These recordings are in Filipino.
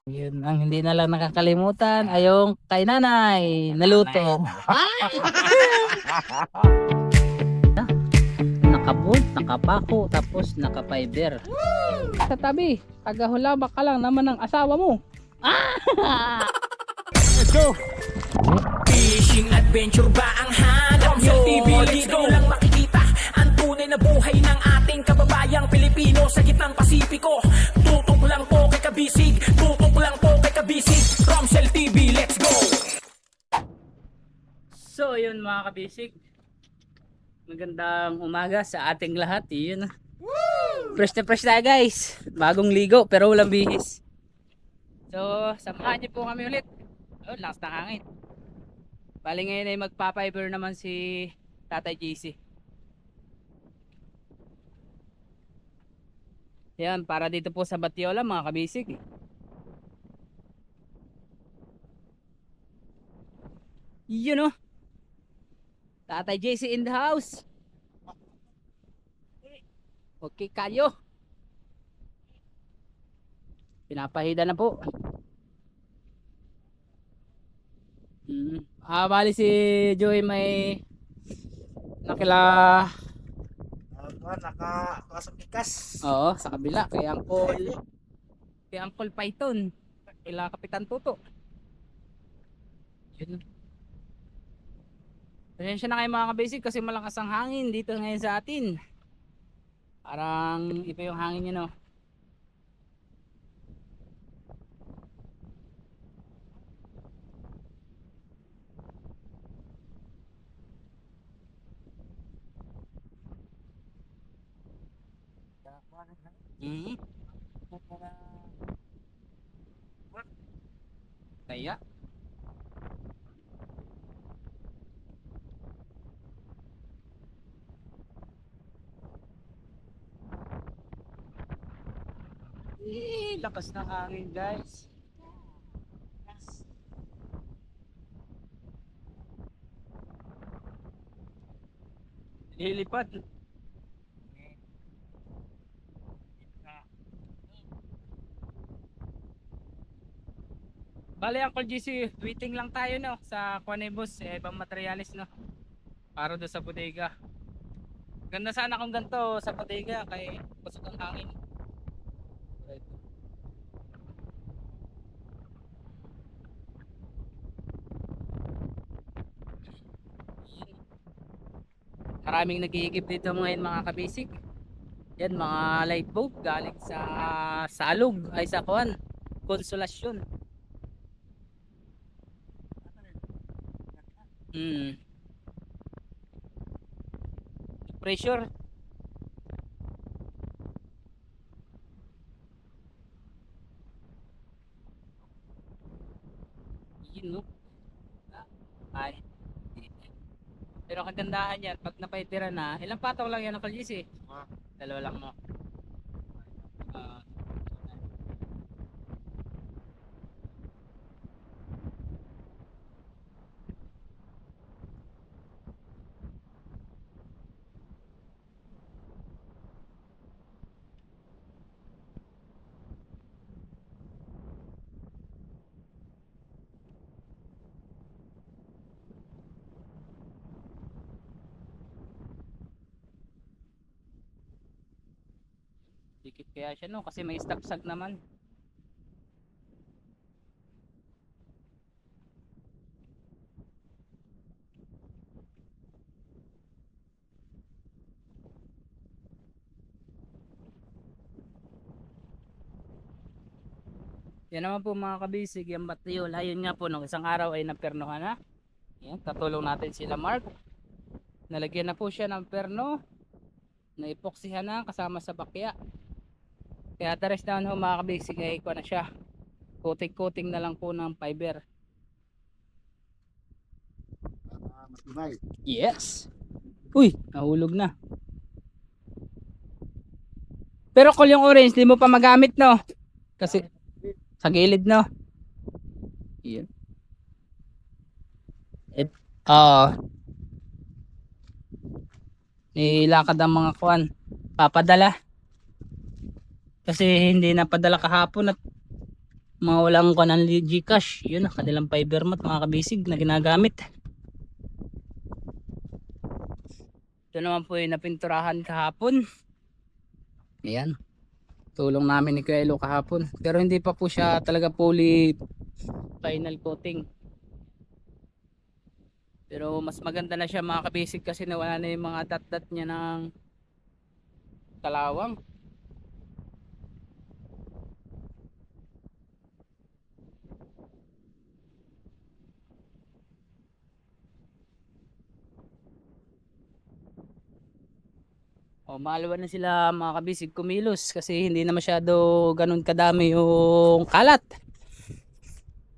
Yun ang hindi na lang nakakalimutan ay yung kay nanay naluto. Nakabolt, nakapako, tapos naka-fiber. Sa tabi, tagahulaba ka lang naman ng asawa mo. Let's go! Fishing adventure ba ang hanap nyo? TV, let's go! Lang makikita ang tunay na buhay ng ating kababayang Pilipino sa gitnang Pasipiko. Tutok lang po kay Kabisig, tutok lang po kay Kabisig. Romsel TV, let's go! So yun mga kabisig, magandang umaga sa ating lahat. Yun na. Fresh na fresh tayo guys. Bagong ligo pero walang bihis. So samahan niyo po kami ulit. Oh, lakas ng hangin. Bali ngayon ay magpa-fiber naman si Tatay JC. Yan, para dito po sa Batiola mga kabisig. Yun oh. Tatay JC in the house. Okay kayo. Pinapahida na po. Bali si Joey may nakila Nakapasok ikas. oo, sa kabila kay Uncle Python, kila Kapitan Tuto. Yun. Pasensya na kayo mga kabasic kasi malakas ang hangin dito ngayon sa atin. Parang iba yung hangin yun, no? Mm-hmm. Kaya lakas ng hangin guys. Lilipad. Bale Uncle GC, waiting lang tayo no sa Quanebus, ibang materialis no. Para doon sa bodega. Ganda sana kung ganito sa bodega kay kusog ang hangin. Maraming nagigib dito ngayon mga kabisig. Yan mga light bulb galing sa Salog ay sa Kuan, Konsolasyon. Pressure. Yun no. Ay. Pero kagandahan yan, pag napaitira na, ilang patong lang yan ang kaljis eh. Dalawa lang mo. Ah, dikit kaya siya no, kasi may stop sag naman. Yan naman po mga kabisig, yung Batiola. Yun nga po, nung isang araw ay napernohan na. Yan, katulong natin sila Mark. Nalagyan na po siya ng perno. Naipoksihan na kasama sa bakya. Kaya the rest na mga kabisig ay ko na siya. Coating na lang po ng fiber. Matibay. Yes. Uy, nahulog na. Pero kung yung orange, di mo pa magamit no? Kasi sa gilid no? Yan. Nilakad ang mga kuan. Papadala. Kasi hindi napadala kahapon at Mga walang kanan Gcash, yun na kanilang Fibermat mga kabisig na ginagamit. Ito naman po yung napinturahan kahapon. Ayan, tulong namin ni Kuya Elo kahapon, pero hindi pa po siya talaga fully final coating. Pero mas maganda na siya mga kabisig kasi nawala na yung mga dot-dot niya ng kalawang. O, maalawa na sila mga kabisig kumilos kasi hindi na masyado ganun kadami yung kalat.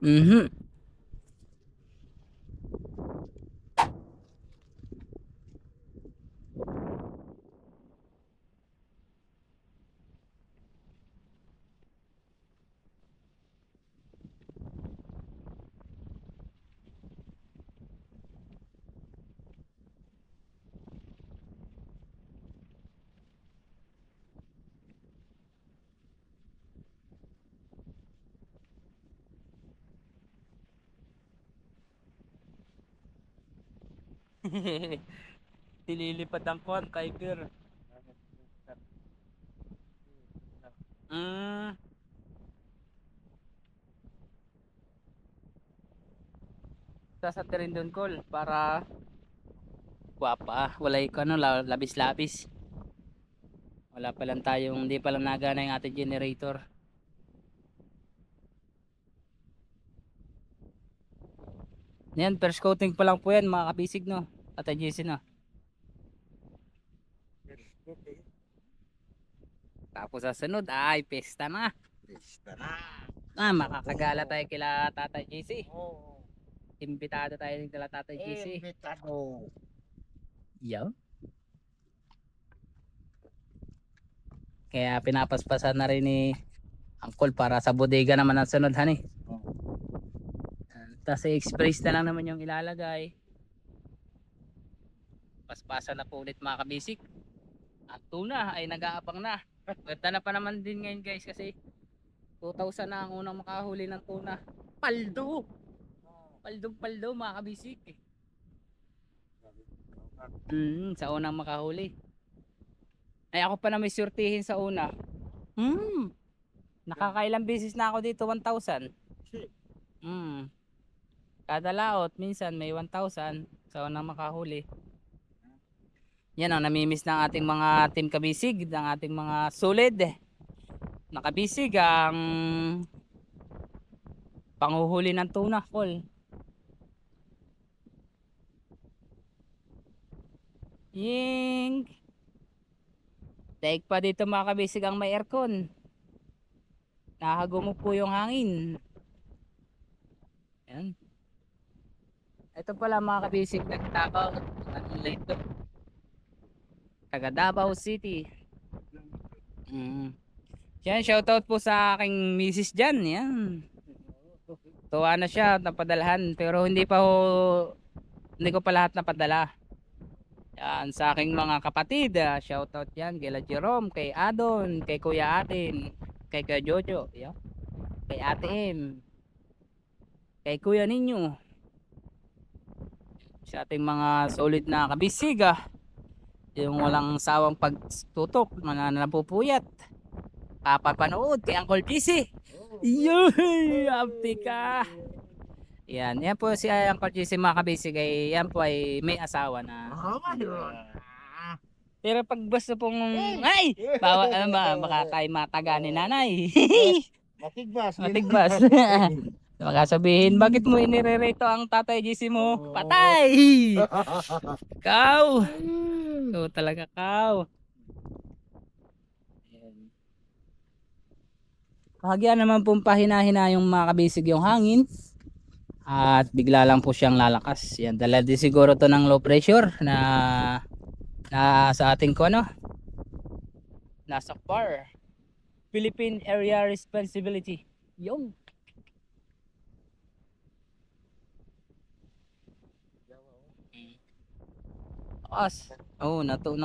Mhm. Dililipad ang kwan, Tiger. Mm. Sasati rin doon call para guwapa. Wala yung ano, labis-labis. Wala pa lang tayong, hindi pa lang nagana yung ating generator. Yan, first coating pa lang po yan mga kabisig no. At JC no. Tapos sa sunod ay pesta na. Pista na. Makakagala tayo kila Tatay JC. Oo. Imbitado tayo kila Tatay JC. Imbitado. Yo. Kaya pinapaspasan na rin ni Uncle para sa bodega naman ang sunod hani. Tapos express na lang naman yung ilalagay. Paspasan na po ulit mga kabisik. At tuna ay nag-aabang na. Ganda na pa naman din ngayon guys kasi 2,000 na ang unang makahuli ng tuna. Paldo! Paldo mga kabisik. Sa unang makahuli. Ay ako pa na may surtihin sa una. Nakakailang beses na ako dito 1,000. Kada laot minsan may 1,000 sa unang makahuli. Yan ang namimiss ng ating mga team kabisig, ng ating mga solid nakabisig ang panghuhuli ng tuna, Col. Ying daig pa dito mga kabisig ang may aircon. Nakagumok po yung hangin. Yan. Ito pala mga kabisig nagtabaw. Ito. Taga Davao City. Yan, shoutout po sa aking misis dyan. Yan. Tuwa na siya, napadalhan. Pero hindi ko pa lahat napadala. Yan, sa aking mga kapatid. Shoutout yan. Kay Jerome, kay Adon, kay Kuya Atin, kay Kuya Jojo. Yan. Kay Ate M. Kay Kuya Ninyo. Sa ating mga solid na kabisig. Yung walang sawang pagtutok, mga napupuyat. Papapanood kay Uncle PC. Yoy! Abdi ka! Yan po si Uncle PC mga kabisig ay yan po ay may asawa na. Pero pag basta pong ay! Bawal ba? Baka tayo mataga ni nanay. Matigbas. Matigbas. Baka sabihin, bakit mo inirereto ang Tatay JC mo? Patay! Ikaw! Ikaw talaga kaw. Kahagyan naman pong pahina-hina yung mga kabisig yung hangin. At bigla lang po siyang lalakas. Yan, dala din siguro to ng low pressure na sa ating ano? Nasa PAR. Philippine Area Responsibility. Yung. As. Oh, natulo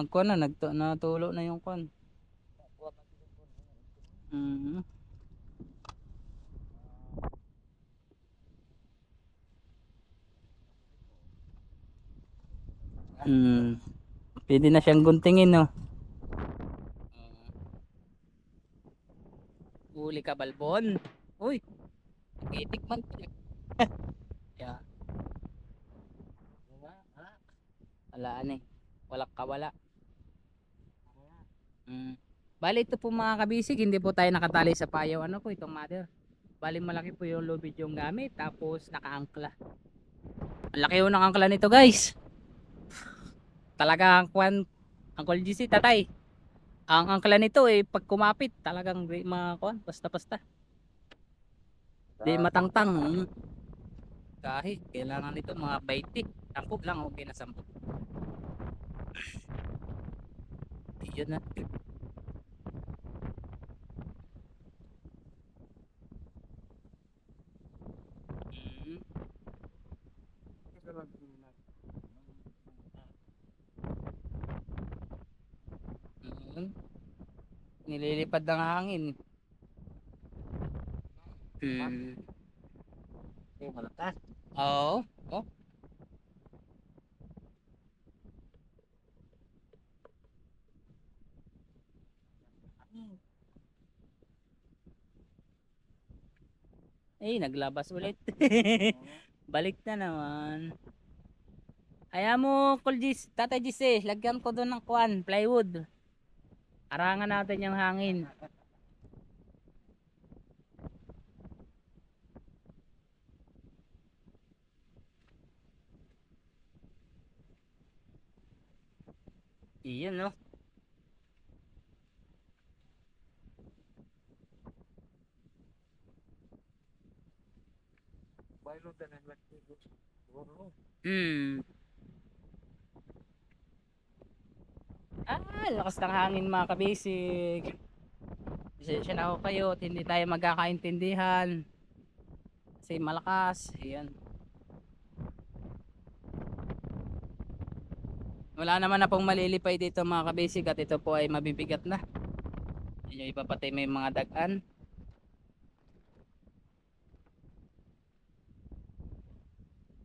na yung kon. Hmm. Pwede na siyang guntingin, no? Huli ka, balbon. Uy, itikman ko. Yeah. Wala eh. Walang kawala. Mm. Bali ito po mga kabisig, hindi po tayo nakatali sa payaw. Ano po itong mother? Bali malaki po yung lubid yung gamit. Tapos nakaangkla. Ang laki yung angkla nito guys. Talagang kwan, Uncle GC, tatay. Ang angkla nito eh, pag kumapit, talagang di mga kwan, basta-basta. Di matangtang. Kahit kailangan nito mga 20. 10 lang, okay na 10. Yun na. Mm. Mm. Nililipad ng hangin. Mm. Malakas. Oo. Oh. Eh, naglabas ulit. Balik na naman. Ayaw mo, Kuljis, Tatay Jis lagyan ko doon ng kuan, plywood. Arangan natin yung hangin. Iyon, no? Hmm. Lakas ng hangin mga kabisig. Pasensya na ako kayo at hindi tayo magkakaintindihan. Kasi malakas. Ayan. Wala naman na pong malilipay dito mga kabisig at ito po ay mabibigat na. Yun yung ipapatay may mga dagan.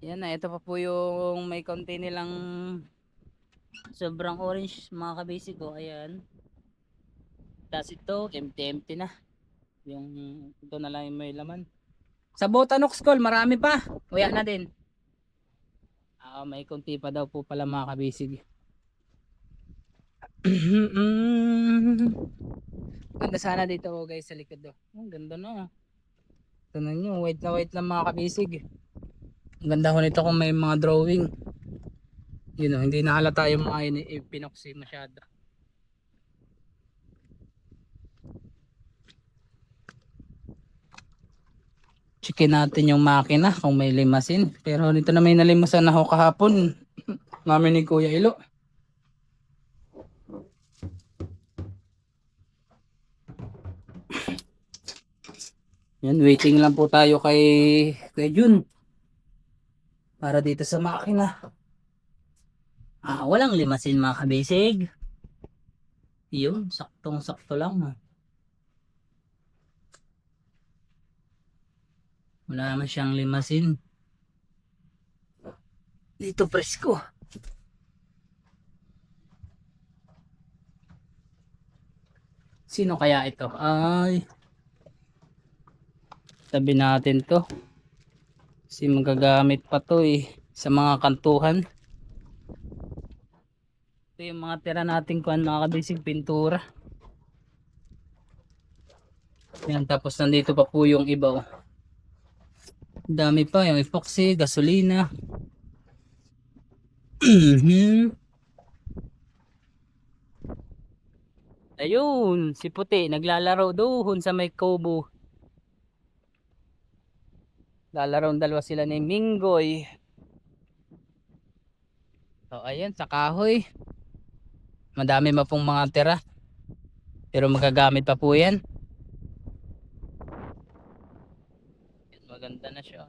Yan na, ito pa po yung may konti nilang sobrang orange mga kabisig ko. Ayan. Tapos ito, empty na. Yung ito na lang yung may laman. Sa Botanok School, marami pa. Uya na din. May konti pa daw po pala mga kabisig. Ganda sana dito oh, guys sa likod do. Ang ganda na. Tingnan nyo, white lang mga kabisig. Ang ganda ko nito kung may mga drawing. Yun oh, hindi nahalata yung mga pinoksi masyado. Checkin natin yung makina kung may limasin. Pero nito na may nalimasan ako kahapon. Namin ni Kuya Ilo. Yan, waiting lang po tayo kay Jun. Para dito sa makina. Walang limasin mga kabisig. Yun, saktong sakto lang. Wala naman siyang limasin. Dito presko. Sino kaya ito? Tabi natin to. Kasi magagamit pa to sa mga kantuhan. Ito yung mga tira natin kuhan mga kabisig pintura. Yan, tapos nandito pa po yung iba. Dami pa, yung epoxy, gasolina. Ayun, si Puti naglalaro doon sa may Kobo. Lalaro dalawa sila ni Minggoy. So ayan, sa kahoy. Madami pa pong mga tira. Pero magagamit pa po yan. Maganda na siya.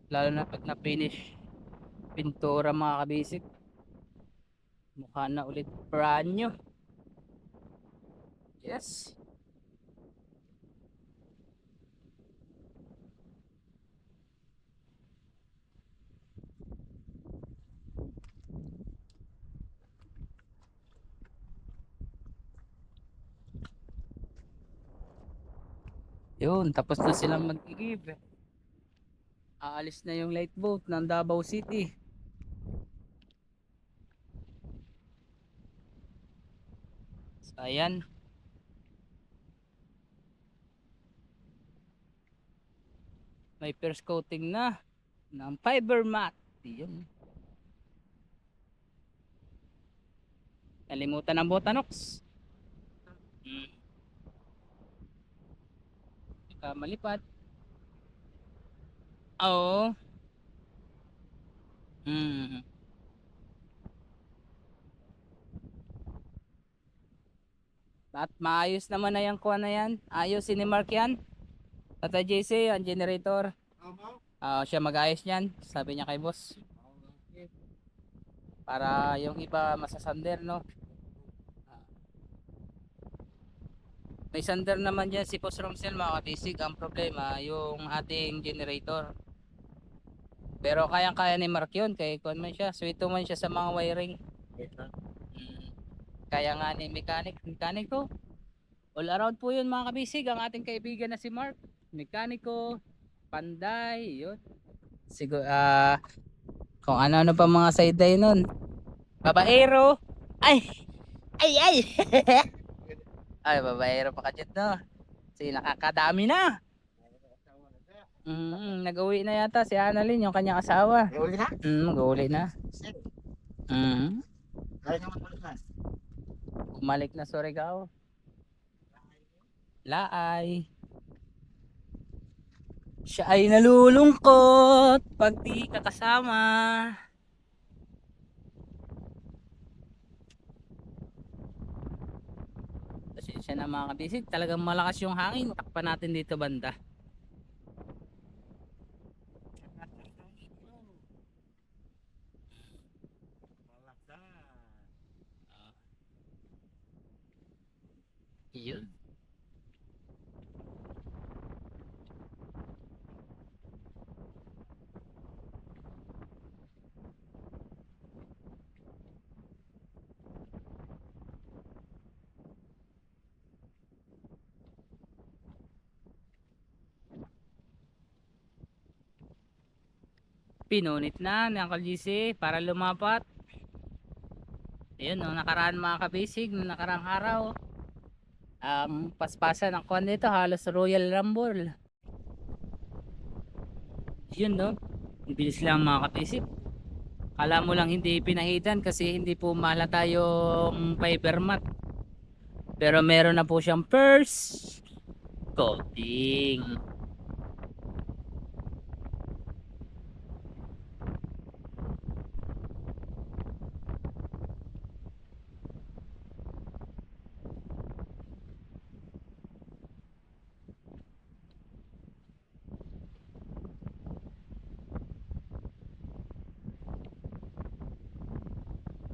Lalo na pag na-finish pintura mga kabisik. Mukha na ulit brand new. Yes. Yun, tapos na silang mag-give. Aalis na yung light boat ng Davao City. So, ayan. May first coating na ng fiber mat. Yun. Nalimutan ng Botanox. Malipad. Oo. Mm. At maayos naman na yung kuha na yan. Ayos ni Mark yan. Tata JC, ang generator. Siya mag-ayos niyan. Sabi niya kay boss. Para yung iba masasander, no? Ah, may sander naman dyan si Boss Romsel, mga katisig. Ang problema, yung ating generator. Pero kayang-kaya ni Mark yun. Kaya kuhan man siya. Sweeto man siya sa mga wiring. Mm. Kaya nga ni mekaniko. All around po yun, mga kabisig. Ang ating kaibigan na si Mark. Mekaniko, panday, yun. Siguro, kung ano-ano pa mga sideline nun. Babaero. Ay! Ay! Ay, babaero pa ka dyan, no? Kasi nakakadami na. Nag-uwi na yata si Annalyn, yung kanyang asawa. Uli na? Nag-uwi na. Kaya naman balikan. Bumalik na Surigao. Laay. Siya ay nalulungkot pag di ka kasama. Pasensya na mga kabisig, talagang malakas yung hangin. Takpan natin dito banda. Yun. Pinunit na ng Uncle GC para lumapat. Ayun, no, nakaraan mga kabisig, nakarang araw. Paspasan ng kwan dito, halos Royal Rumble. Yun, no? Bilis lang mga kabisig. Kala mo lang hindi pinahitan kasi hindi po malata yung fiber mat. Pero meron na po siyang first coating.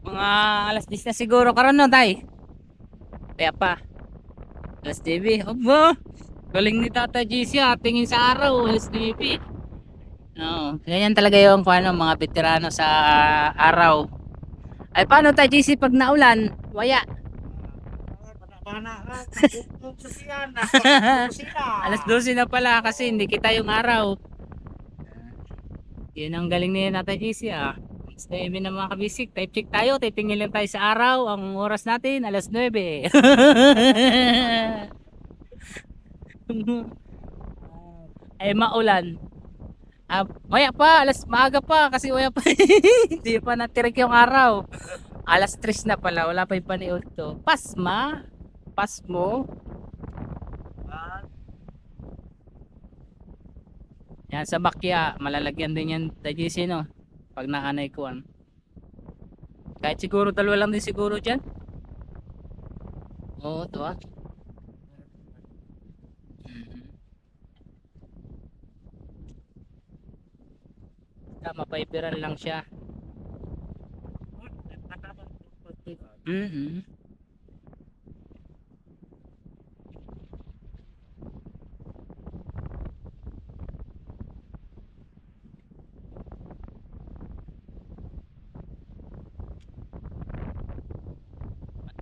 Mga alas 10 na siguro karon, no, tay? Kaya pa. Alas 9. Obo. Galing ni Tata GC, tingin sa araw, alas 9. No, ganyan talaga yung ano, mga veterano sa araw. Ay paano Tata GC pag naulan? Waya. Alas 12 na pala kasi hindi kita yung araw. Yun ang galing ni Tata GC, ah. Alas 9 na mga kabisik. Type check tayo. Titingin lang tayo sa araw. Ang oras natin, alas 9. Ay maulan. Maya pa. Maaga pa. Kasi waya pa. Hindi pa natirik yung araw. Alas 3 na pala. Wala pa yung paniod to. Pasma. Pasmo. Yan sa bakya. Malalagyan din yan. Tajisi, no? Pag naanay ko, kahit siguro dalawa lang din siguro dyan. Oo, ito ah. Mapaipiran lang siya.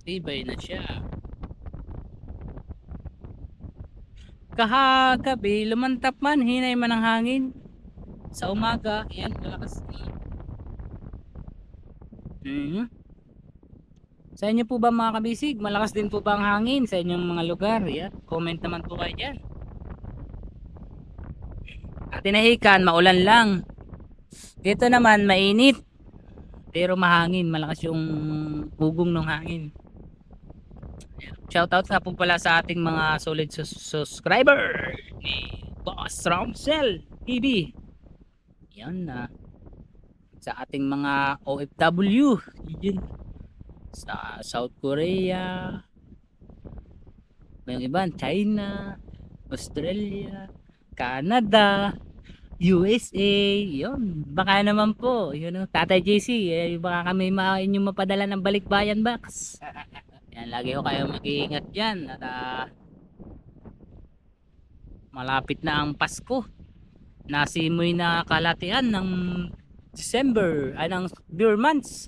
Matibay na siya. Kahagabi, lumantap man, hinay man ang hangin. Sa umaga, yan, malakas na. Mhm. Sa inyo po ba mga kabisig, malakas din po ba ang hangin sa inyong mga lugar? Yan, comment naman po kayo dyan. At tinahikan, maulan lang. Dito naman, mainit. Pero mahangin, malakas yung bugong ng hangin. Shoutout nga po pala sa ating mga solid subscriber ni Boss Ramsel TV. Yan na. Sa ating mga OFW. Yun. Sa South Korea. May iba, China, Australia, Canada, USA. Yun. Baka naman po. Yun, Tatay JC. Baka kami inyong mapadala ng balikbayan box. Yan, lagi ko kayo mag-iingat dyan. At malapit na ang Pasko. Nasimoy na kalatian ng December, ng beer months.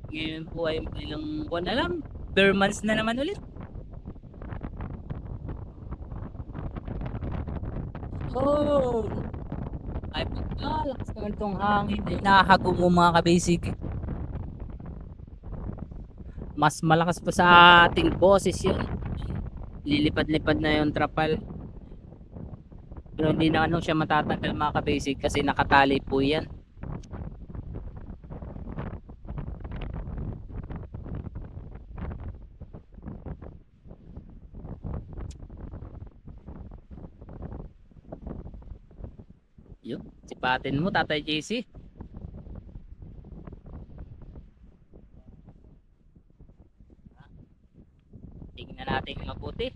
Ngayon po ay ilang buwan na lang. Beer months na naman ulit. Oh! Ay, pagkalakas naman itong hangin. Nahago mo mga kabasic. Mas malakas pa sa ating boses yun. Lilipad-lipad na yung trapal. Pero hindi na siya matatanggal mga kabasic kasi nakatali po yan. Yun, sipatin mo Tatay JC. Tingnan natin yung mabuti.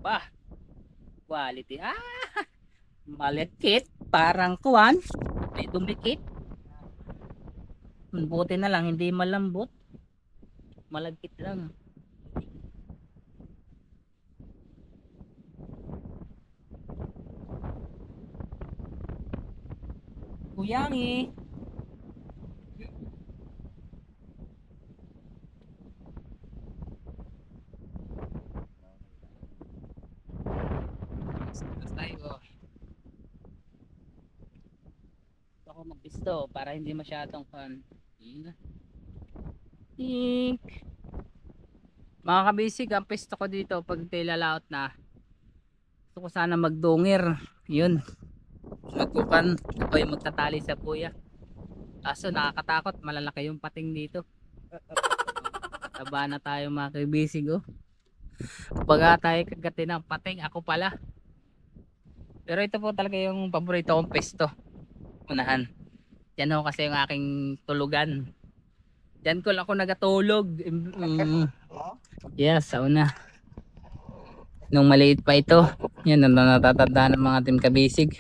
Bah, quality. Malakit. Parang kuwan. May dumikit. Buti na lang, hindi malambot. Malagkit lang. Kuyangi. Tayo. Ako magpisto para hindi masyadong fun. Mga kabisig, ang pisto ko dito pag tilalaot na. Gusto ko sana magdungir. Yun. Magkukan. Ako yung magtatali sa puya. Kaso nakakatakot. Malalaki yung pating dito. Taba na tayo mga kabisig. Oh. Pag tayo kagatin ng pating, ako pala. Pero ito po talaga yung paborito kong pesto. Unahan. Yan ho kasi yung aking tulugan. Diyan ko lang ako nagatulog. Yes, sa una. Nung maliit pa ito. Yan, natatanda ng mga team kabisig.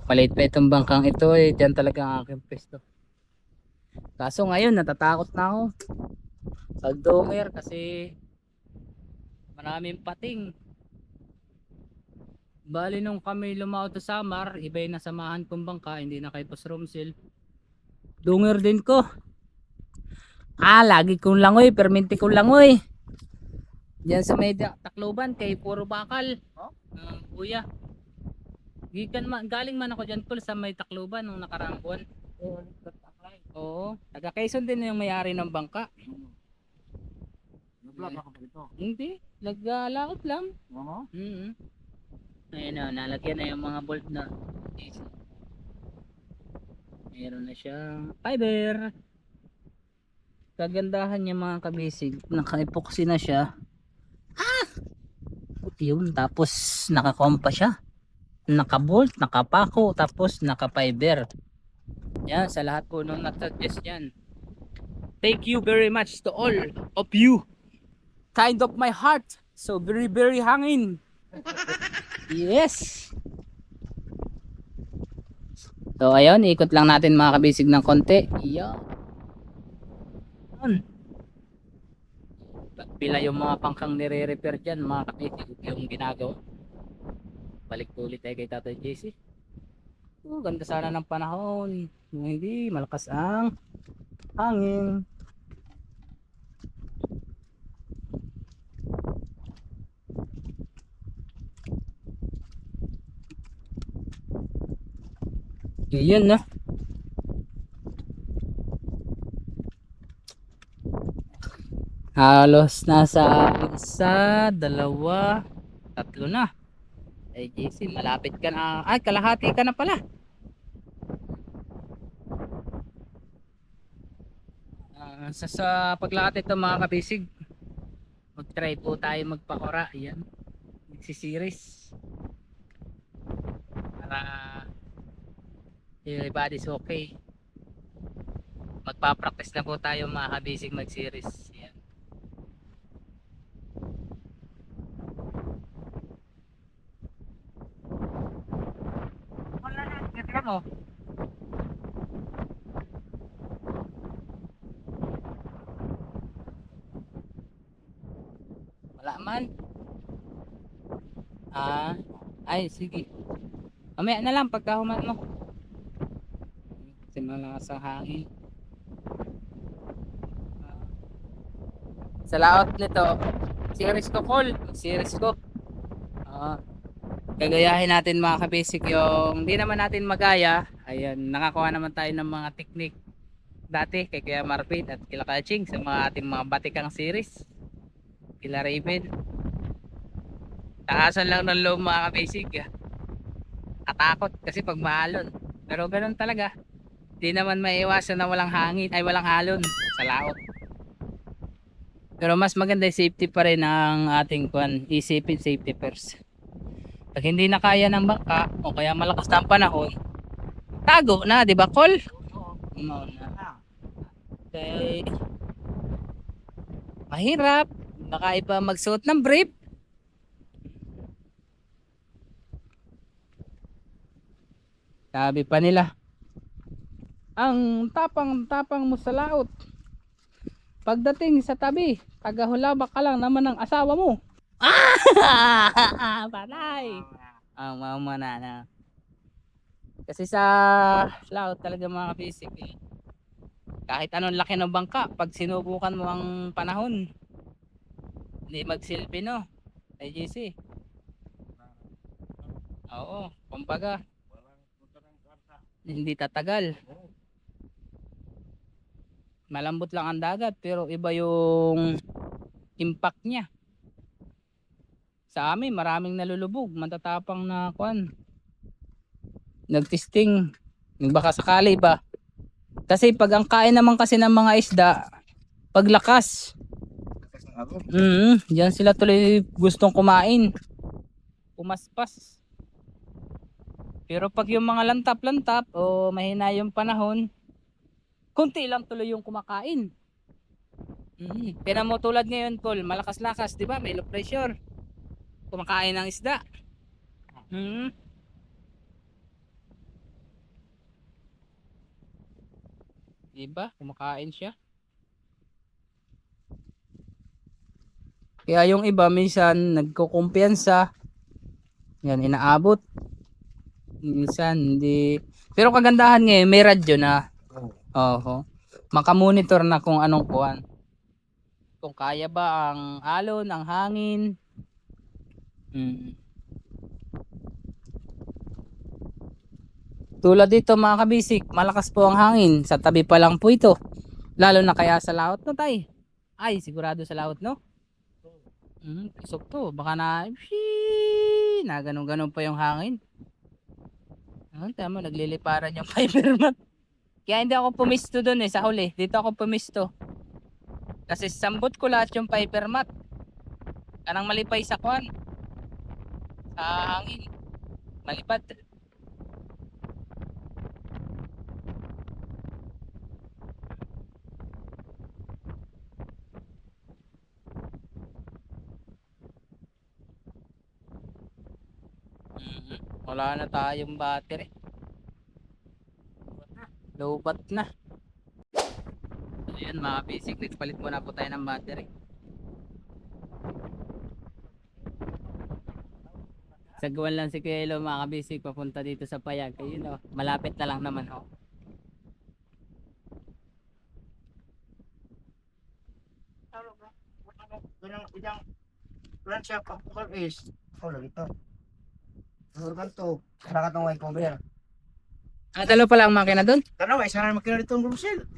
Maliit pa itong bangkang ito. Diyan talaga ang aking pesto. Kaso ngayon, natatakot na ako. Pagdomer kasi maraming pating. Bali nung kami lumaot sa Samar, iba yung nasamahan kong bangka, hindi na kay Boss Romsel. Dunger din ko. Lagi kong langoy, perminti kong langoy. Diyan sa may Tacloban, kay Puro Bakal. Kuya. Galing man ako dyan sa may Tacloban nung nakaraang buwan. Oo. Taga Quezon din yung may-ari ng bangka. Nag-vlog ako pa dito. Hindi. Lagot lang. Oo. Ayan o, nalagyan na yung mga bolt na. Meron na siyang fiber. Kagandahan niya mga kabisig. Naka-epoxy na siya. Puti yun. Tapos naka-compa siya. Naka-bolt, naka-pako, tapos naka-fiber. Yan, sa lahat po nung nag-suggest yan. Thank you very much to all of you. Kind of my heart. So very very hangin. Yes. So ayun, ikot lang natin mga kabisig ng konti. Yan. Pila yung mga pangkang nire-repair dyan mga kabisig yung ginagawa. Balik ulit tayo kay Tatay JC. Ganda sana ng panahon. Hindi malakas ang hangin. Yun na. Halos nasa isa, dalawa, tatlo na. Ay, JC, malapit ka na. Ay, kalahati ka na pala. Sa paglakat ito mga kabisig, mag-try po tayo magpakura. Ayan, nagsisiris. Para everybody's okay. Magpa-practice na po tayo mga kabisig mag-series. Ayan. Wala na, ganda mo. Wala man. Ay sige. Mamaya na lang pagkahuman mo. Kasi malakas ang hangin. Sa laot nito, series ko call. Series ko. Gagayahin natin mga kabasic yung hindi naman natin magaya. Ayan, nakakuha naman tayo ng mga technique dati kay Kuya Marvin at kila Kaching sa mga ating mga batikang series. Kila Raven. Taasan lang ng loob mga kabasic. Katakot kasi pag maalon. Pero ganoon talaga. Di naman maiiwasan na walang hangin ay walang alon sa laot. Pero mas maganda yung safety pa rin ang ating kwan. Isipin safety first. Pag hindi na kaya ng bangka o kaya malakas na ang panahon, tago na, di ba, Col? No, na. Okay. Mahirap. Baka iba magsuot ng brief. Sabi pa nila, ang tapang mo sa laot. Pagdating sa tabi, tagahulabak ka lang naman ng asawa mo. Patay. Mama na. Kasi sa laut talaga mga kabisik kahit anong laki ng bangka, pag sinubukan mo ang panahon, hindi magsilbi no. Ay JC. Oo, kumbaga hindi tatagal. Malambot lang ang dagat pero iba yung impact niya. Sa amin maraming nalulubog, matatapang na kwan. Nagtesting, baka sakali ba. Kasi pag ang kain naman kasi ng mga isda, paglakas. Diyan sila tuloy gustong kumain. Pumaspas. Pero pag yung mga lantap-lantap o mahina yung panahon, kunti lang tuloy yung kumakain. Pero mo tulad ngayon, Paul, malakas-lakas, 'di ba? May low pressure. Kumakain ng isda. Diba? Kumakain siya. Kaya yung iba minsan nagkukumpiyansa. Yan, inaabot. Minsan hindi. Pero kagandahan ngayon, may radyo na. Oho. Makamonitor na kung anong kuwan. Kung kaya ba ang alon, ang hangin. Tulad dito mga kabisik, malakas po ang hangin. Sa tabi pa lang po ito. Lalo na kaya sa laot no tay. Ay, sigurado sa laot no? Pisok to. Baka na ganun-ganun pa yung hangin. Tama, nagliliparan yung fiber mat. Kaya hindi ako pumisto dun sa huli. Dito ako pumisto. Kasi sambot ko lahat yung fiber mat. Kanang malipay sa kwan. Sa hangin. Malipad. Wala na tayong battery. Lobat na. Ayan mga basic, nagpalit muna po tayo ng battery. Sagwan lang si Kuya Elo mga basic papunta dito sa Payag. Ayun o, malapit na lang naman ho. Idang siya kapukal is lagi to. Ganto, saka tong white cover. Dalawa pala ang makina doon. Tanaw, isa na makina dito ang Grumsel.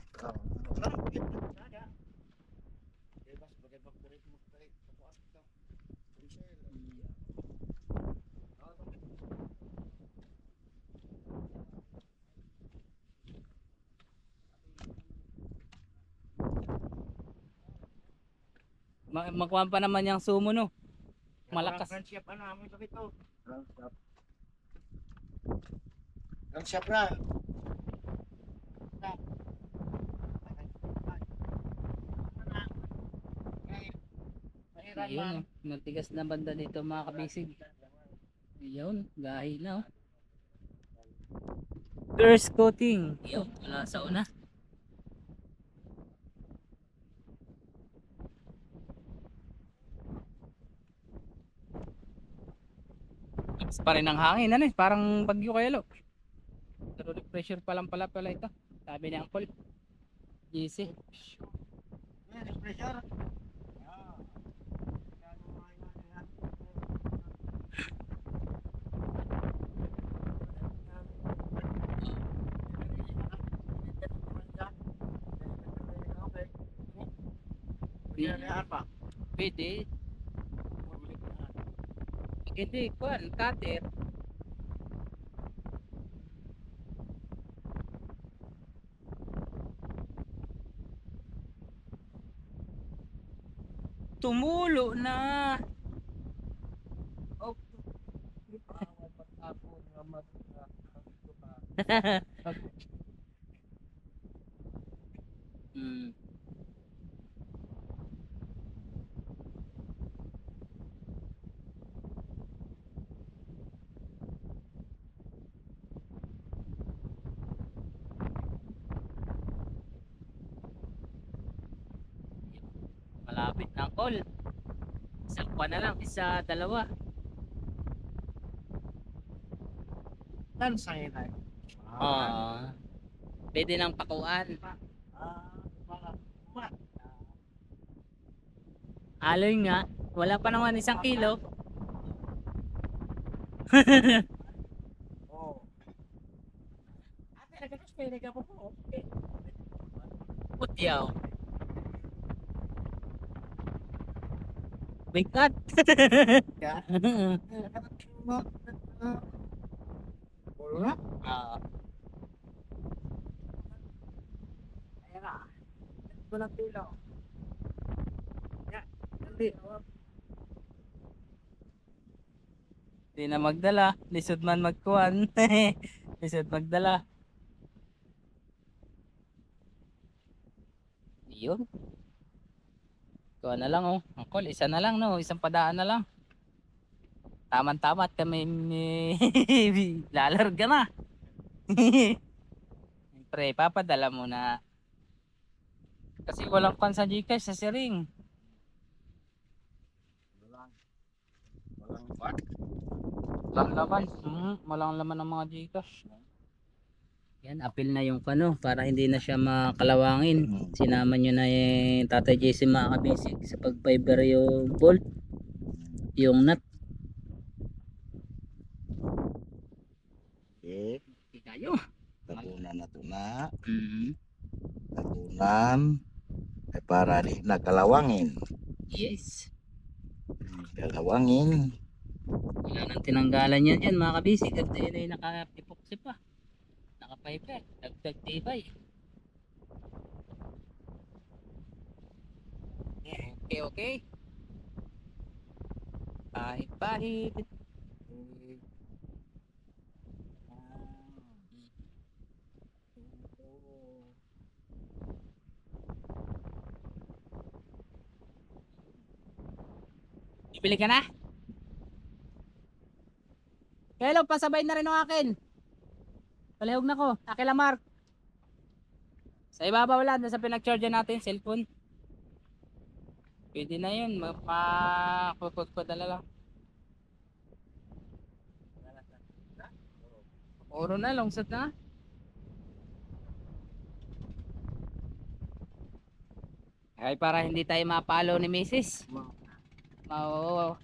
Makuha pa naman yung sumo no. Malakas. Friendship ano, amoy bakit to? Friendship na. Ayun, natigas na banda dito mga kabisig. Ayun, gahi na oh. First coating. Ayun, wala sa una. Lakas pa rin ang hangin, ano eh, parang bagyo kayo lo. Pero pressure pa lang pala ito. Sabi ni Uncle. GC. Pressure. Apa? Pwede. Hindi, kuhan, cutter. Tumulo na. Oh. Hmm. Malapit na ang call. Isang pa na lang, isa, dalawa. Tan saya na. Pwede nang pakuan. Mga Aloy nga, wala pa naman 1 kilo. oh. Ate nagagas pwede ka po po. Putyaw. Bigat. Ya. Wala. Ayan na. Walang pilo. Ya. Hindi. Di na magdala, lisod man magkuhan. Lisod magdala. Yun. Kuha na lang oh. Angkol, isa na lang no, isang padaan na lang. Taman-tamat kami lalarga na. Pre, papadala mo na. Kasi walang pan sa Gcash sa Siring. Walang bag. Walang laman. Walang laman ng mga Gcash. Yan, appeal na yung kano para hindi na siya makalawangin. Sinama nyo na yung Tatay JC mga kabisig sa pag-fiber yung bolt, yung nut. Okay, Hindi kayo. tabunan na to na. Mm. Tabunan ay para di nakalawangin. Yes. Kalawangin. Wala nang tinanggalan yan yan mga kabisig. At yun ay naka-epoxy pa. Naka-fiber. Dagdag tibay. Okay, okay. Pahit. Bibili ka na? Hello, pasabay na rin ang akin. Palihog na ko. Akin lang, Mark. Sa ibabaw lang, sa pinag-charge natin, cellphone. Pwede na yun. Mapapagpadala lang. Oro na, longsot na. Ay, para hindi tayo mapalo ni Mrs. Oo.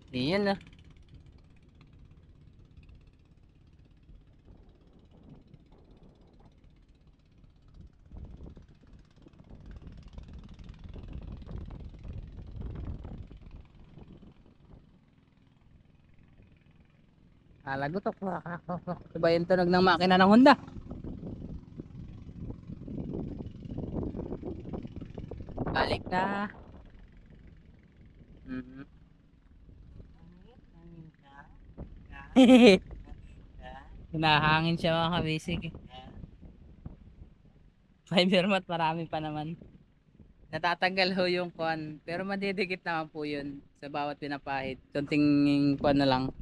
Iyan na. Alagutok. Iba yung tunog ng makina ng Honda. Balik na. Mhm. Hinahangin siya mga kabisig. Fiber mat marami pa naman. Natatanggal ho yung kwan. Pero madidikit naman po yun sa bawat pinapahid. Kunting kwan na lang.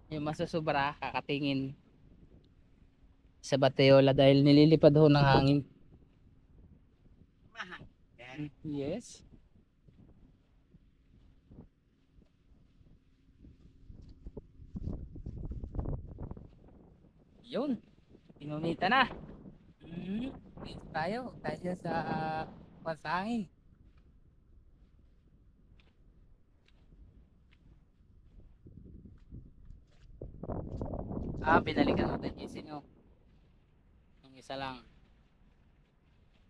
Yung masusubra, kakatingin sa bateola dahil nililipad ho ng hangin. Yes. Yun. Pinunita na. Dito tayo. Tayo sa pasangin. Binalikan natin yung sino. Yung isa lang.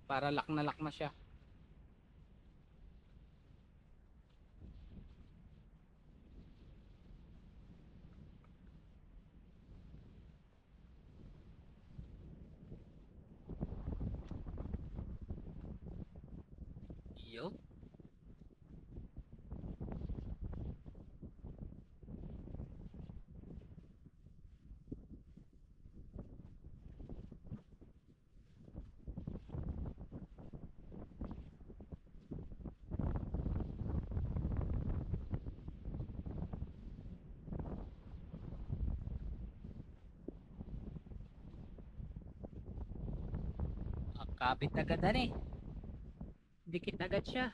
Para lock na siya. Yo. Kapit agad eh. Dikit agad siya.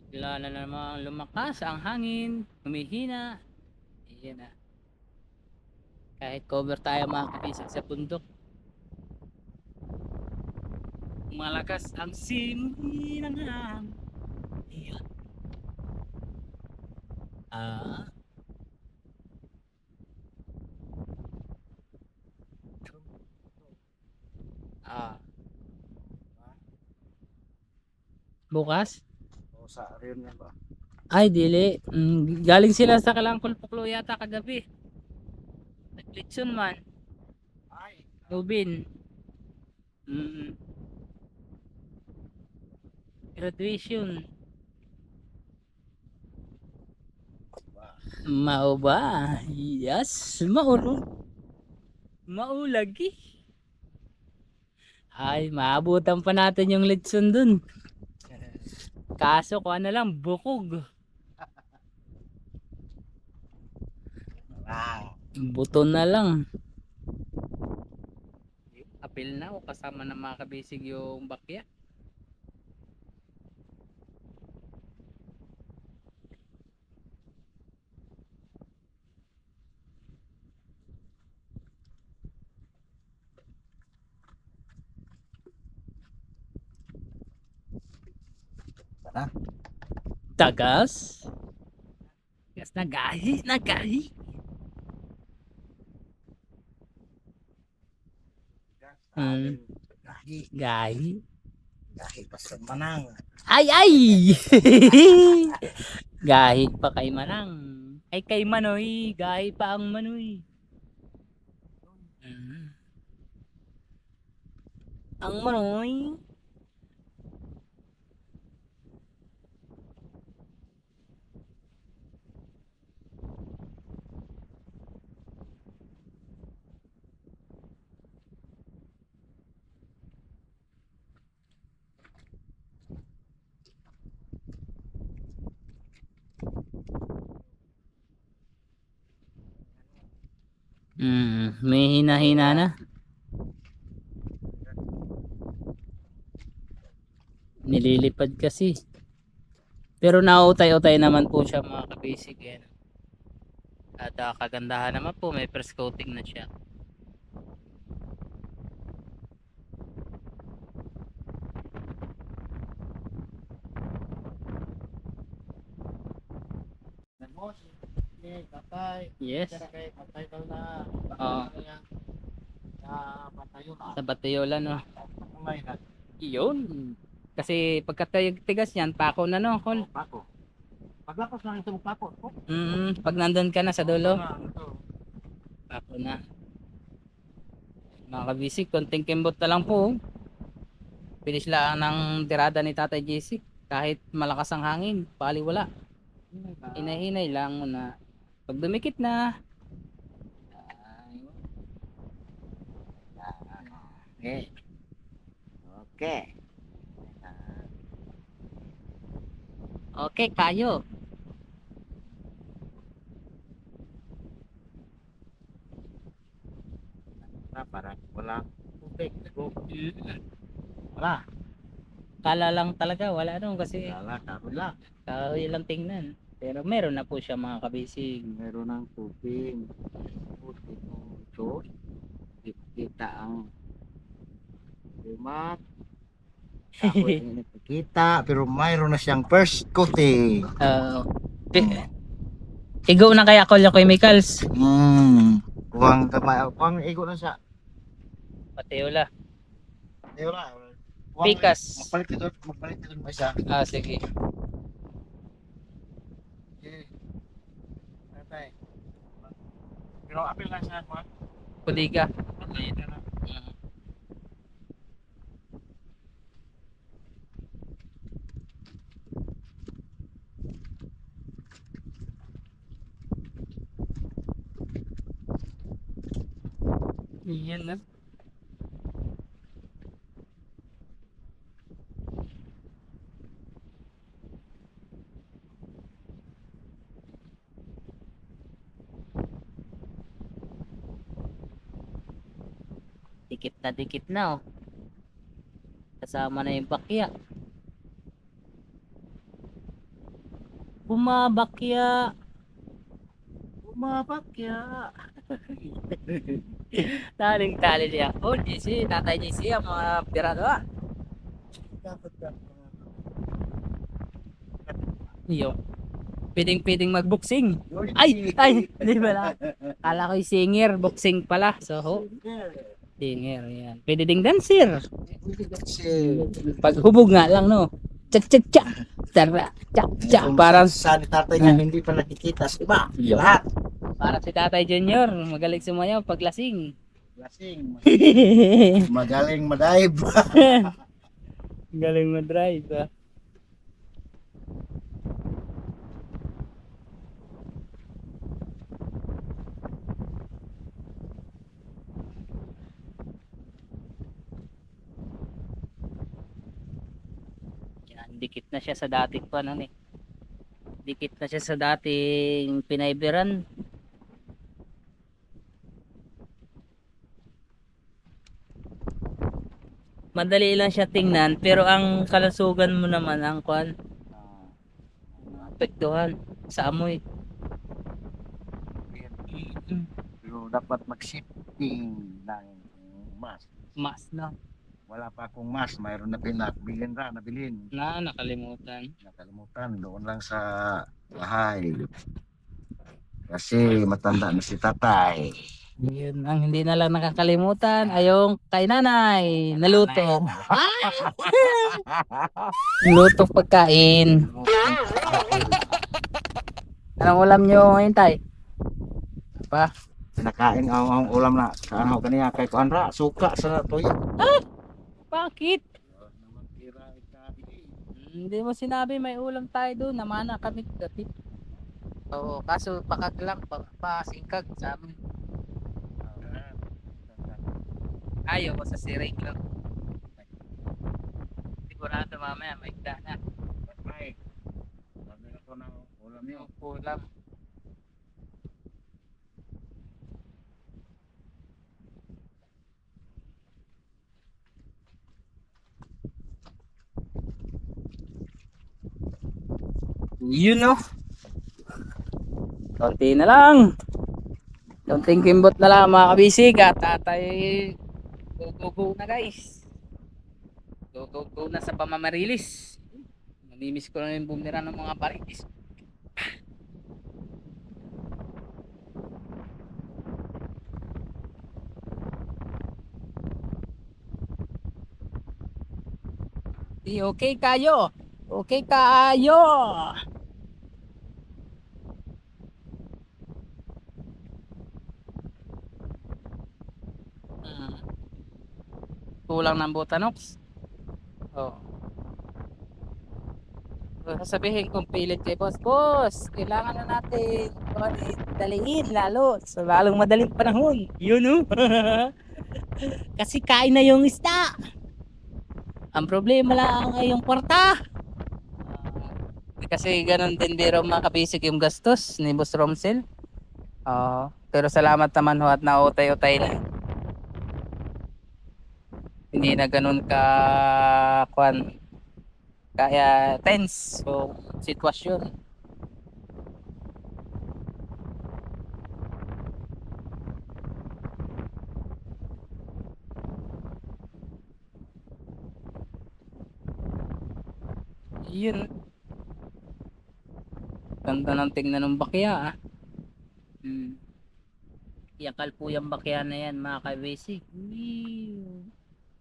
Bigla na namang lumakas ang hangin. Humihina. Ayan na. Kahit cover tayo mga kabisig sa bundok. Malakas ang simoy ng hangin. Ayan. Bukas? O sa rin yan ba? Ay, dili. Galing sila sa Kalangkol-Puklo yata kagabi. Naglitson man. Ay, Lubin. Graduation. Mao ba? Yes, mauro. Maulagi. Ay, maabutan pa natin yung litson dun. Kaso kuha na lang, bukog. Buto na lang. Apil na o kasama na mga kabisig yung bakya. Sana? Tagas. Tagas nagahi. Gahi. Gahi. Gahi pa sa manang. Ay ay. Gahi pa kay Manang. Ay kay Manoy, gahi pa ang Manoy. Ang Manoy. May hina-hina na. Nililipad kasi. Pero nautay-utay naman po siya mga kabisig. Yan. At kagandahan naman po, may first coating na siya. Nagmos. Okay, tatay. Yes. Kaya kay tatay daw na. Oo. Na patayo na. Sa Batayola, no? May na. Iyon. Kasi pagkatigas yan, pako na, no? Kol? Pako. Paglapos na ito pako. Pag nandun ka na sa dulo, Ito. pako na. Mga kabisig, konting kimbot na lang po. Finish lang ng tirada ni Tatay JC. Kahit malakas ang hangin, paliwala. Hinay-hinay lang muna. Pag dumikit na, Okay. Okay. okay kayo. Parang wala tubig. Wala. Kala lang talaga, wala nung kasi Wala. Wala. kahoy lang tingnan. Pero meron na po siya mga kabisig. Meron ng tubig. Puti mo ito. Kita ang umat. Tapos hindi kita. Pero mayroon na siyang first coating. Igo na kaya ko yung chemicals. Kuwang igo na siya. Patiola. Wala. Pikas. Magpalit ito mo isa. Sige. Tatay. Pero apil lang siya mo. Kuliga. Yan na. Dikit na oh. Kasama na yung bakya. Bumabakya. Bumabakya. Taling-tali niya. Oh, JC, Tatay JC, ang mga pirado ah. Iyo. Pwedeng magboxing. Ay, di ba lang? Kala ko yung singer, boxing pala. So, singer, yan. Pwede ding dancer. Pag hubog nga lang, no? Tsak, tsak, tsak. Tara, tsak, tsak. Parang, sa ni tatay nga hindi pa nakikita sa iba. Lahat. parang si Tatay Junior, magaling sumayaw pag lasing. Lasing. Magaling madive. Galing mag-drive, ah. Yan, dikit na siya sa dating panon eh. Dikit na siya sa dating pinaiberan. Madali lang siya tingnan, pero ang kalusugan mo naman ang kwan, apektuhan sa amoy. Pero dapat mag-shifting ng mask. Mas na. Wala pa akong mask, mayroon na pinakbilin ra, nabilin. Nakalimutan. Nakalimutan doon lang sa bahay. Kasi matanda na si tatay. Yun ang hindi na lang nakakalimutan ay yung kay nanay naluto. Luto pagkain. Anong ulam nyo ngayon tay? Pa? Nakain ang ulam na kaanaw kaniya kay kuanra suka sa tuyo. Bakit? Hindi mo sinabi may ulam tayo doon. Namana kami dati. Oo, kaso pakag lang, pasingkag sa amin. Ayaw ko sa siring lang. Sigurado mamaya may isda na. Ay. Sabi ko ng ulam niyo. Yung ulam. Yun no. Konti na lang. Konting kimbot na lang mga kabisig at tatay go na guys. Go na sa pamamarilis. Namimiss ko na yung bumira ng mga barilis. Okay kayo. Okay kayo. Kulang ng butanox. Oh. Sasabihin kong pilit kay boss, kailangan na natin daliin lalo sa lalong madaling panahon. Yun no. Kasi kain na yung isda. Ang problema lang ay yung kwarta. Kasi ganun din biro mga kabisig yung gastos ni Boss Romsel. Pero salamat naman ho at nautay-utay na. Hindi na ganun ka kaya tense o sitwasyon. Yun. Ganda ng tingnan ng bakya Yakal po yung bakya na yan mga kabisig.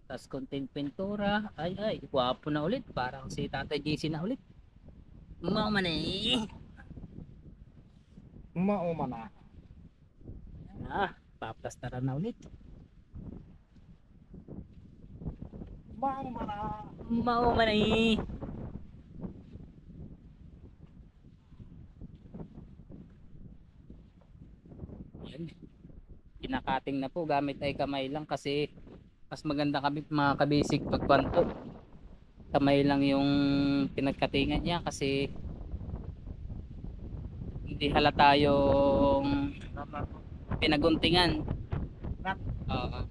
Tapos konting pintura. Ay, guwapo na ulit. Parang si Tatay JC na ulit. Mama na eh. Mauma na. Paplastaran na ulit. Mauma na. Mauma na eh. Yan. Kinakating na po gamit ay kamay lang kasi mas maganda kami mga kabisig pagkwanto. Kamay lang yung pinagkatingan niya kasi hindi halata yung pinaguntingan. Oo.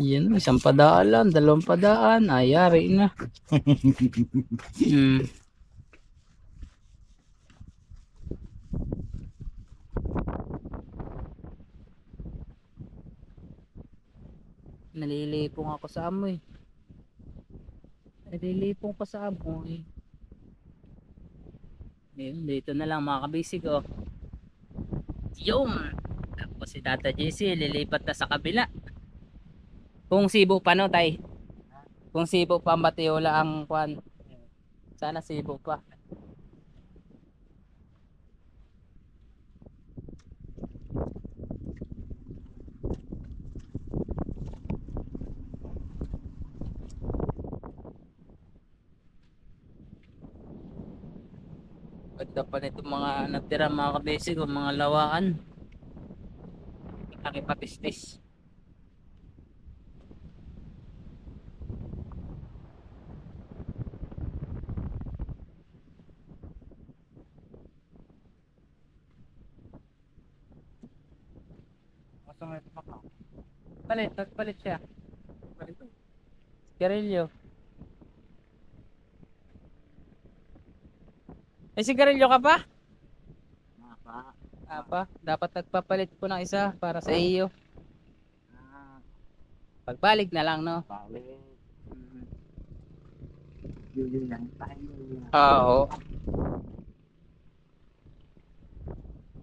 Yan, isang padaan, dalawang padaan, ayari na. Nalilipong ako sa amoy. Nalilipong ko sa amoy. Ayun, dito na lang mga kabisig oh. Yung tapos si Tata JC lilipat na sa kabila. Kung Cebu pa no tay. Kung Cebu pa Batiola ang kwan. Sana Cebu pa. Ganda pa nito mga natira mga kabisig o mga lawaan. Nakipapistis. Palit siya. Sigarilyo. May sigarilyo ka pa? Dapat nagpapalit po ng isa para sa iyo. Pagbalik na lang, no? Yun lang tayo. Oo.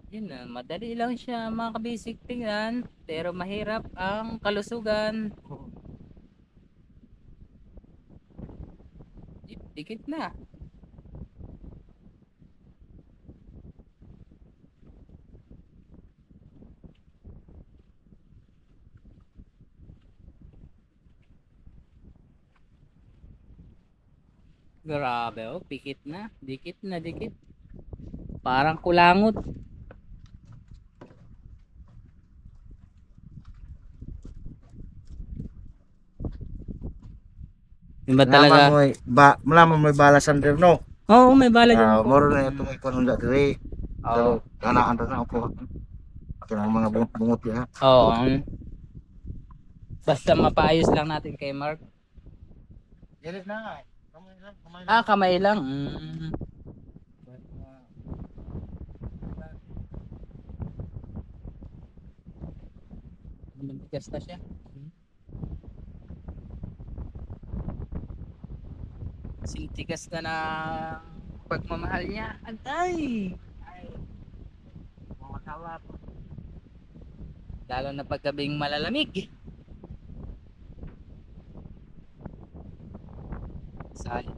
Yun na, madali lang siya mga kabisig tingnan, pero mahirap ang kalusugan. Dikit na. Grabe oh, pikit na, dikit. Parang kulangot. Yun ba talaga? Malaman mo balasan rin no. Oo, may bala dyan. Moro na itong ikon hunda diri. Oo. Pero anaan na ako. Ato ang mga bungot ya. Oo. Basta mapaayos lang natin kay Mark. Diret na. Kamay lang, kamay Ah, lang. kamay lang. Matigas na siya. Sintigas na na pagmamahal niya. Antay! Ay, makawa po. Lalo na pagkabing malalamig. Sali.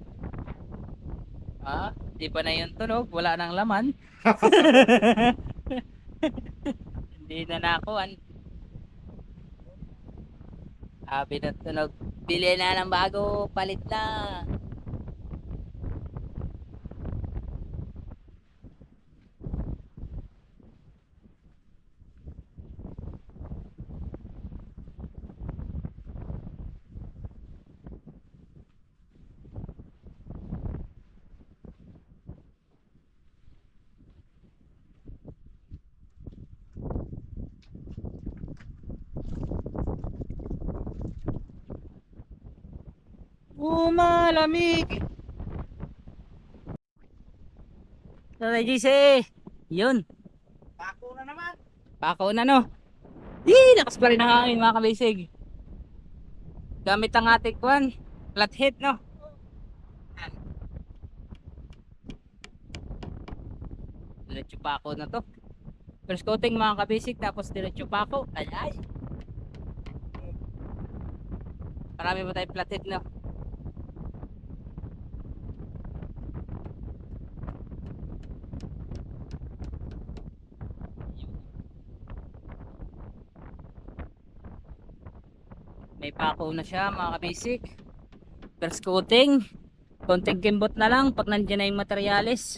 Ah, di pa na yung tunog. Wala nang laman. Hindi na nakuhan. Sabi ng tunog, bili na ng bago, palit na. Malamig. Tatay GC. Yun. Ako na naman. Pako na no. Lakas pa rin ang hangin mga kabisig. Gamit ang ating kwan. Flathead no. Diretso pako na to. First coating mga kabisig tapos diretso pako. Ay ay. Marami pa tayong flathead no. May pako na siya mga kabisig. First coating. Konting kimbot na lang pag nandiyan na yung materyales.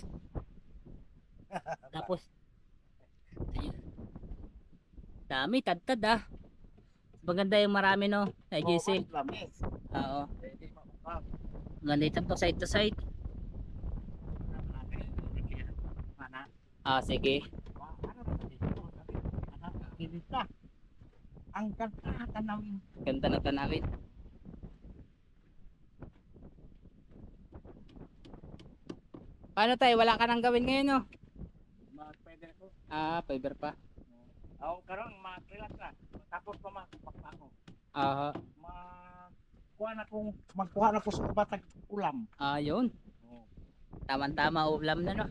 Tapos ayun. Dami, tad-tad ah. Maganda yung marami no. Sa GC. Oo. Maganda ito side to side. Ah, sige. Ang ganda tanawin. Ganda na tanawin. Paano tayo? Wala ka nang gawin ngayon no? Pwede ako. Ah, fiber pa. Ako karon mag-relax na. Tapos pa ako. Ah, Magkuha na ko sa batag ulam. yun. Tama-tama ulam na no.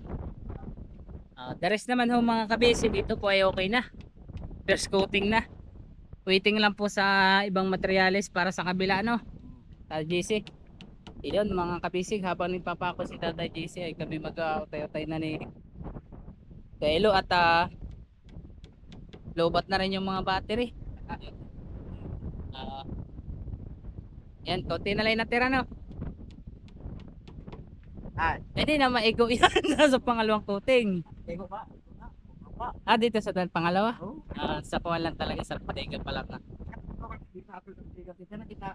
The rest naman ho mga kabisi dito po ay okay na. First coating na. Waiting lang po sa ibang materyales para sa kabila no. Sa GC. Iyon mga kabisig habang nagpapako si Tatay GC ay kami mag-utay-utay na ni Kelo at lobat na rin yung mga battery. Yan, konti na lang natira no. Hindi na maigo yan sa pangalawang coating. Ego ba? Dito sa pangalawa. Oh. Sa kuwan lang talaga sa patega pa lang na. Kita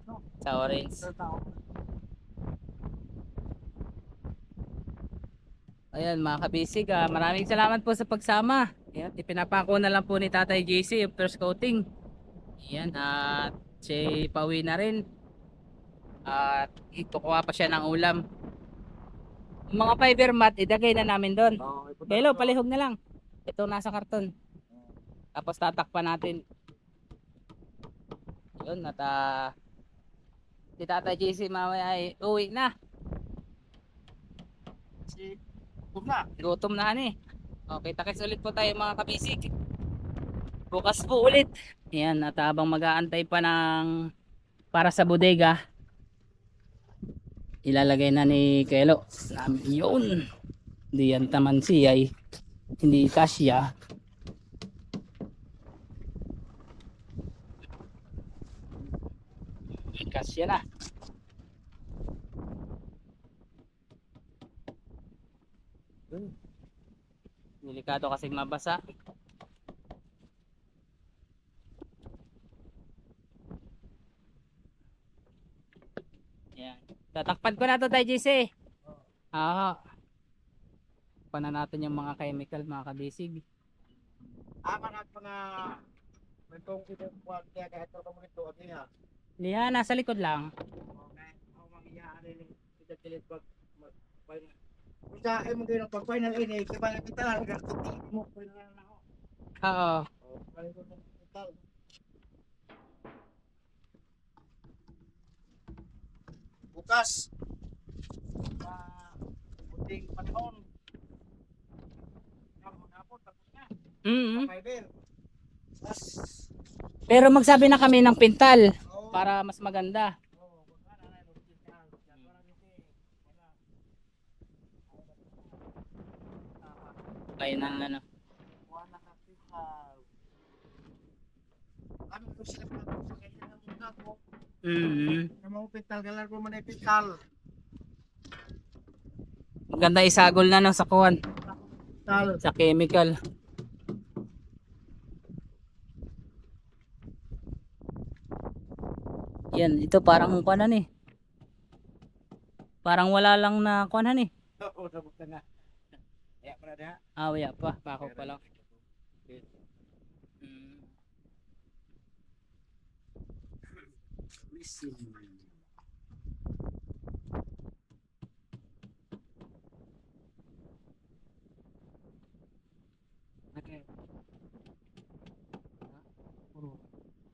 no. Sa orange. Ayan mga kabisig, maraming salamat po sa pagsama. Ayan, ipinapako na lang po ni Tatay JC yung first coating. Ayan, at si pauwi na rin. At ikukuha pa siya ng ulam. Yung mga fiber mat, idagay na namin doon. Belo, palihog na lang. Ito nasa karton. Tapos tatakpan natin. Yun, at si Tatay JC mamaya ay uwi na. Gutom na eh. Okay, takis ulit po tayo mga kabisig. Bukas po ulit. Ayan, at habang mag-aantay pa ng para sa bodega, ilalagay na ni Kelo. Yun. Hindi yan taman siya ay hindi kasya. Kasya na. Delikado kasi mabasa. Yan. Tatakpan ko na to tayo JC. Pana natin yung mga chemical, mga kabisig. Mga may tong kita buat dia kahit ito mo ito agi ha. Liha, nasa likod lang. Okay. Ako mangyayari ni kita kilit pag Usa ay mo gyud pag final ini kibala kita mo final na ako. Oo. Balik ko ng total. Bukas. Buting panahon. Hapon tapos na. Fiber. Tas Pero magsabi na kami ng pintal para mas maganda. Kaya na ano. Kami ko sila pagpapagay ng mga ko. Na mga pintal galar ko man ay pintal. Maganda isagol na no sa kuwan, Pintal. sa chemical. Yan, ito parang kuwanan eh. Parang wala lang na kuwanan eh. Oo, sabot na nga. Ya, para na. Wala pa, bako pa lang. Okay.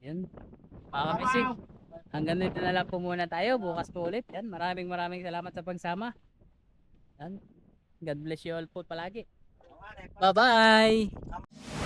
Yan. Mga kabisig, hanggang dito na lang po muna tayo. Bukas po ulit. Yan, maraming salamat sa pagsama. Yan. God bless you all po palagi. Bye-bye!